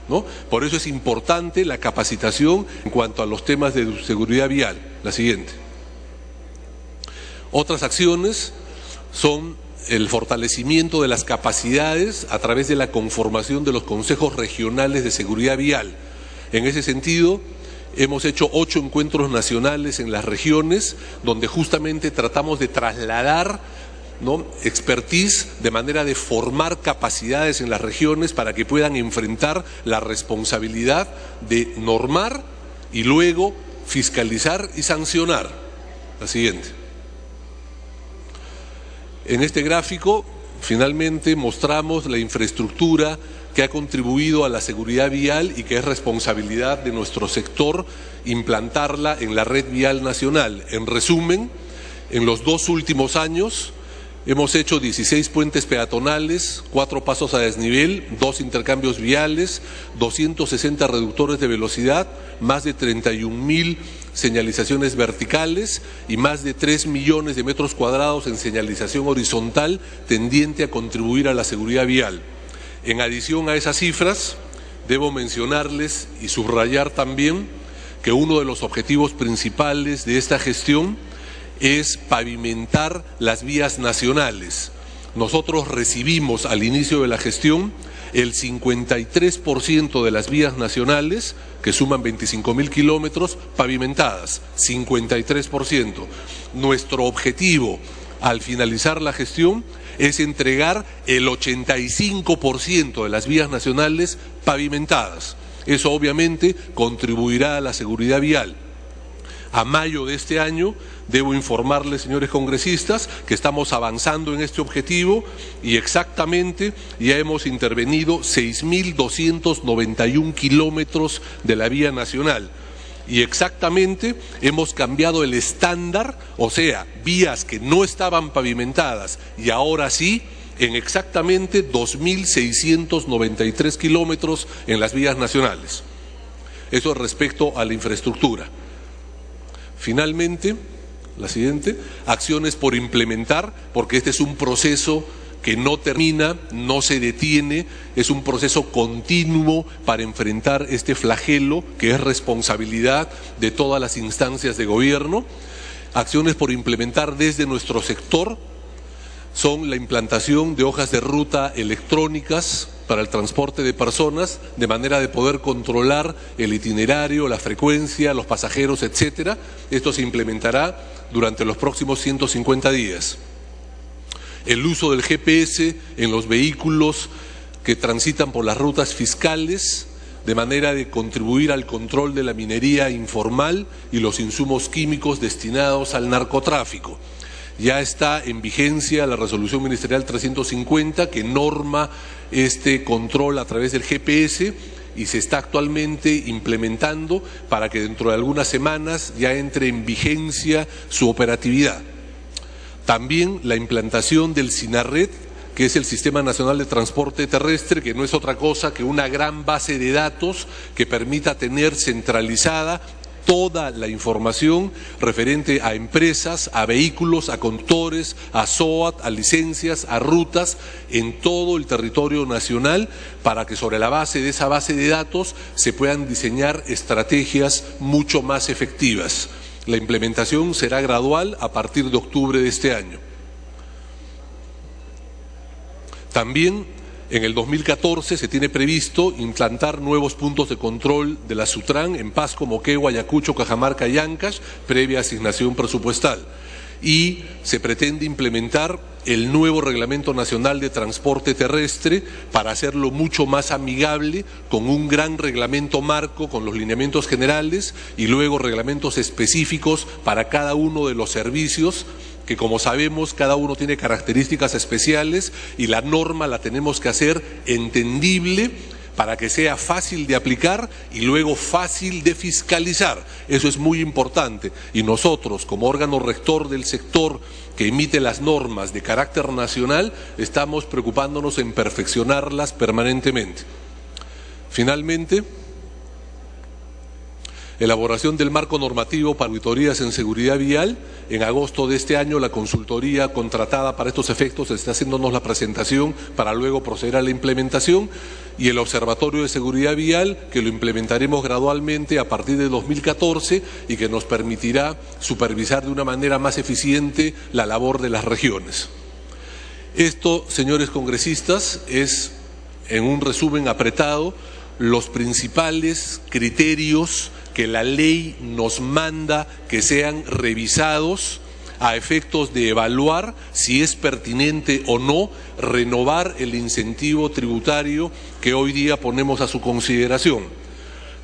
¿no? Por eso es importante la capacitación en cuanto a los temas de seguridad vial. La siguiente. Otras acciones son el fortalecimiento de las capacidades a través de la conformación de los consejos regionales de seguridad vial. En ese sentido, hemos hecho 8 encuentros nacionales en las regiones, donde justamente tratamos de trasladar, ¿no?, expertise, de manera de formar capacidades en las regiones para que puedan enfrentar la responsabilidad de normar y luego fiscalizar y sancionar. La siguiente. En este gráfico, finalmente, mostramos la infraestructura que ha contribuido a la seguridad vial y que es responsabilidad de nuestro sector implantarla en la red vial nacional. En resumen, en los 2 últimos años hemos hecho 16 puentes peatonales, 4 pasos a desnivel, 2 intercambios viales, 260 reductores de velocidad, más de 31.000 señalizaciones verticales y más de 3 millones de metros cuadrados en señalización horizontal tendiente a contribuir a la seguridad vial. En adición a esas cifras, debo mencionarles y subrayar también que uno de los objetivos principales de esta gestión es pavimentar las vías nacionales. Nosotros recibimos al inicio de la gestión el 53% de las vías nacionales, que suman 25.000 kilómetros, pavimentadas, 53%. Nuestro objetivo al finalizar la gestión es entregar el 85% de las vías nacionales pavimentadas. Eso obviamente contribuirá a la seguridad vial. A mayo de este año, debo informarles, señores congresistas, que estamos avanzando en este objetivo y exactamente ya hemos intervenido 6.291 kilómetros de la vía nacional. Y exactamente hemos cambiado el estándar, o sea, vías que no estaban pavimentadas y ahora sí, en exactamente 2.693 kilómetros en las vías nacionales. Eso respecto a la infraestructura. Finalmente, la siguiente, acciones por implementar, porque este es un proceso que no termina, no se detiene, es un proceso continuo para enfrentar este flagelo que es responsabilidad de todas las instancias de gobierno. Acciones por implementar desde nuestro sector son la implantación de hojas de ruta electrónicas para el transporte de personas, de manera de poder controlar el itinerario, la frecuencia, los pasajeros, etcétera. Esto se implementará durante los próximos 150 días. el uso del GPS en los vehículos que transitan por las rutas fiscales, de manera de contribuir al control de la minería informal y los insumos químicos destinados al narcotráfico. Ya está en vigencia la Resolución Ministerial 350 que norma este control a través del GPS y se está actualmente implementando para que dentro de algunas semanas ya entre en vigencia su operatividad. También la implantación del SINARRET, que es el Sistema Nacional de Transporte Terrestre, que no es otra cosa que una gran base de datos que permita tener centralizada toda la información referente a empresas, a vehículos, a conductores, a SOAT, a licencias, a rutas en todo el territorio nacional, para que sobre la base de esa base de datos se puedan diseñar estrategias mucho más efectivas. La implementación será gradual a partir de octubre de este año. También en el 2014 se tiene previsto implantar nuevos puntos de control de la SUTRAN en Pasco, Moquegua, Ayacucho, Cajamarca y Ancash, previa asignación presupuestal. Y se pretende implementar el nuevo Reglamento Nacional de Transporte Terrestre para hacerlo mucho más amigable, con un gran reglamento marco con los lineamientos generales y luego reglamentos específicos para cada uno de los servicios, que como sabemos cada uno tiene características especiales y la norma la tenemos que hacer entendible para que sea fácil de aplicar y luego fácil de fiscalizar. Eso es muy importante y nosotros como órgano rector del sector que emite las normas de carácter nacional estamos preocupándonos en perfeccionarlas permanentemente. Finalmente, elaboración del marco normativo para auditorías en seguridad vial. En agosto de este año la consultoría contratada para estos efectos está haciéndonos la presentación para luego proceder a la implementación, y el Observatorio de Seguridad Vial, que lo implementaremos gradualmente a partir de 2014 y que nos permitirá supervisar de una manera más eficiente la labor de las regiones. Esto, señores congresistas, es, en un resumen apretado, los principales criterios que la ley nos manda que sean revisados a efectos de evaluar si es pertinente o no renovar el incentivo tributario que hoy día ponemos a su consideración.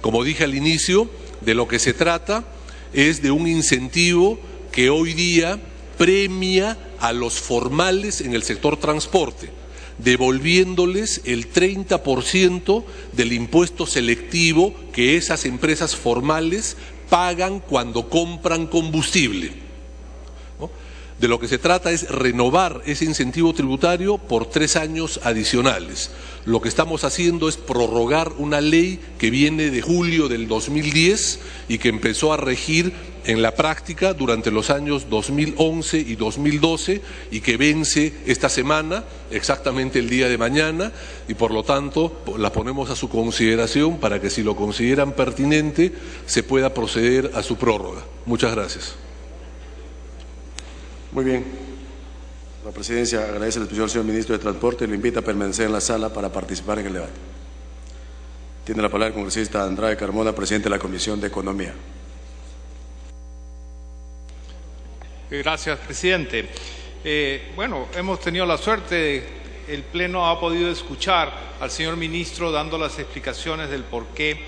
Como dije al inicio, de lo que se trata es de un incentivo que hoy día premia a los formales en el sector transporte, devolviéndoles el 30% del impuesto selectivo que esas empresas formales pagan cuando compran combustible, ¿no? De lo que se trata es renovar ese incentivo tributario por 3 años adicionales. Lo que estamos haciendo es prorrogar una ley que viene de julio del 2010 y que empezó a regir en la práctica durante los años 2011 y 2012 y que vence esta semana, exactamente el día de mañana, y por lo tanto la ponemos a su consideración para que, si lo consideran pertinente, se pueda proceder a su prórroga. Muchas gracias. Muy bien. La Presidencia agradece la exposición al señor Ministro de Transporte y lo invita a permanecer en la sala para participar en el debate. Tiene la palabra el congresista Andrade Carmona, presidente de la Comisión de Economía. Gracias, presidente. Bueno, hemos tenido la suerte, el Pleno ha podido escuchar al señor ministro dando las explicaciones del por qué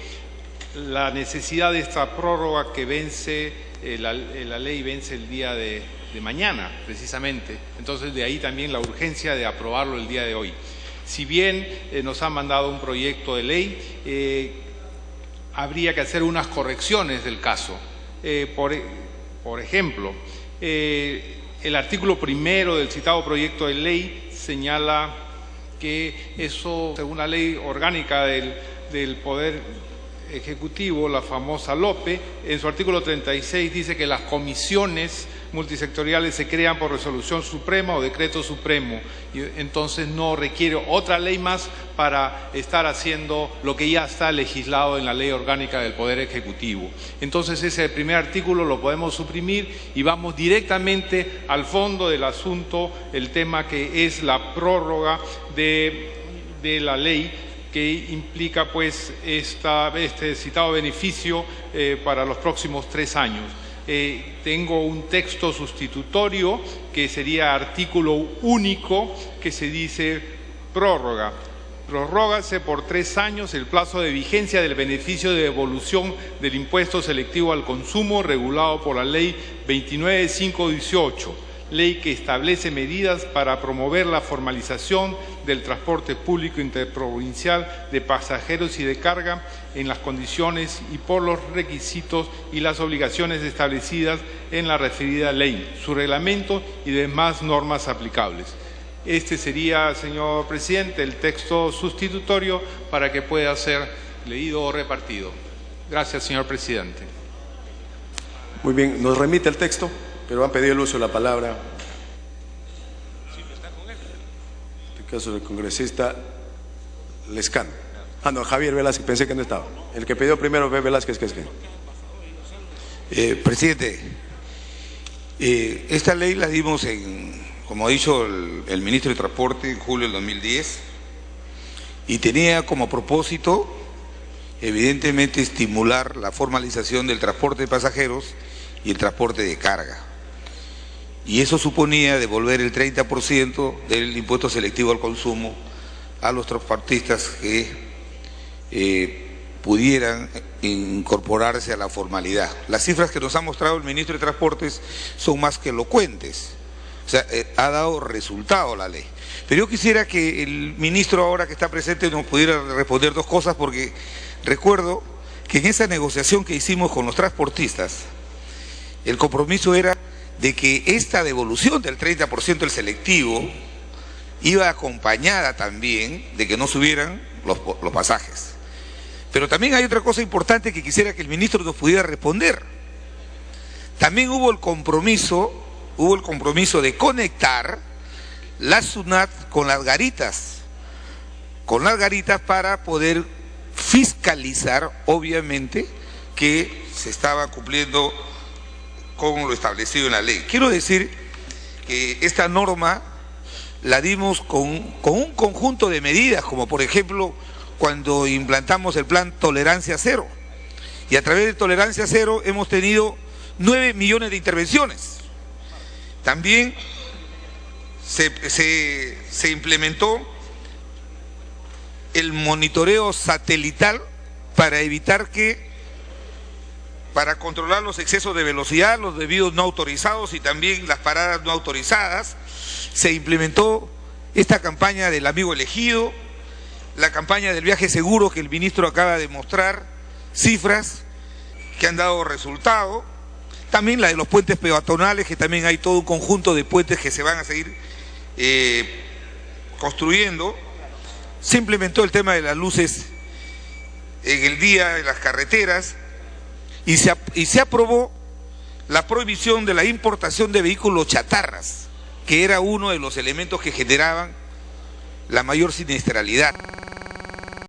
la necesidad de esta prórroga que vence, la ley vence el día de mañana, precisamente. Entonces, de ahí también la urgencia de aprobarlo el día de hoy. Si bien nos han mandado un proyecto de ley, habría que hacer unas correcciones del caso. Por ejemplo, el artículo 1 del citado proyecto de ley señala que eso, según la ley orgánica del Poder Ejecutivo, la famosa LOPE, en su artículo 36 dice que las comisiones multisectoriales se crean por resolución suprema o decreto supremo, y entonces no requiere otra ley más para estar haciendo lo que ya está legislado en la ley orgánica del Poder Ejecutivo. Entonces ese primer artículo lo podemos suprimir y vamos directamente al fondo del asunto, el tema que es la prórroga de la ley que implica pues este citado beneficio para los próximos 3 años. Tengo un texto sustitutorio que sería artículo único que se dice prórroga. Prorrógase por 3 años el plazo de vigencia del beneficio de devolución del impuesto selectivo al consumo regulado por la Ley 29.518, ley que establece medidas para promover la formalización del transporte público interprovincial de pasajeros y de carga en las condiciones y por los requisitos y las obligaciones establecidas en la referida ley, su reglamento y demás normas aplicables. Este sería, señor presidente, el texto sustitutorio para que pueda ser leído o repartido. Gracias, señor presidente. Muy bien, nos remite el texto, pero han pedido el uso de la palabra. En este caso, el congresista Lescano. No, Javier Velázquez, pensé que no estaba. El que pidió primero fue Velázquez, que es que. Presidente, esta ley la dimos como ha dicho el ministro de Transporte, en julio del 2010, y tenía como propósito, evidentemente, estimular la formalización del transporte de pasajeros y el transporte de carga. Y eso suponía devolver el 30% del impuesto selectivo al consumo a los transportistas que pudieran incorporarse a la formalidad. Las cifras que nos ha mostrado el ministro de Transportes son más que elocuentes. O sea, ha dado resultado la ley. Pero yo quisiera que el ministro, ahora que está presente, nos pudiera responder 2 cosas, porque recuerdo que en esa negociación que hicimos con los transportistas, el compromiso era de que esta devolución del 30% del selectivo iba acompañada también de que no subieran los pasajes. Pero también hay otra cosa importante que quisiera que el ministro nos pudiera responder. También hubo el compromiso de conectar la SUNAT con las garitas para poder fiscalizar, obviamente, que se estaba cumpliendo con lo establecido en la ley. Quiero decir que esta norma la dimos con un conjunto de medidas, como por ejemplo cuando implantamos el plan Tolerancia Cero, y a través de Tolerancia Cero hemos tenido 9 millones de intervenciones. También se implementó el monitoreo satelital para controlar los excesos de velocidad, los desvíos no autorizados y también las paradas no autorizadas. Se implementó esta campaña del amigo elegido, la campaña del viaje seguro que el ministro acaba de mostrar, cifras que han dado resultado. También la de los puentes peatonales, que también hay todo un conjunto de puentes que se van a seguir construyendo. Se implementó el tema de las luces en el día de las carreteras y se aprobó la prohibición de la importación de vehículos chatarras, que era uno de los elementos que generaban la mayor siniestralidad.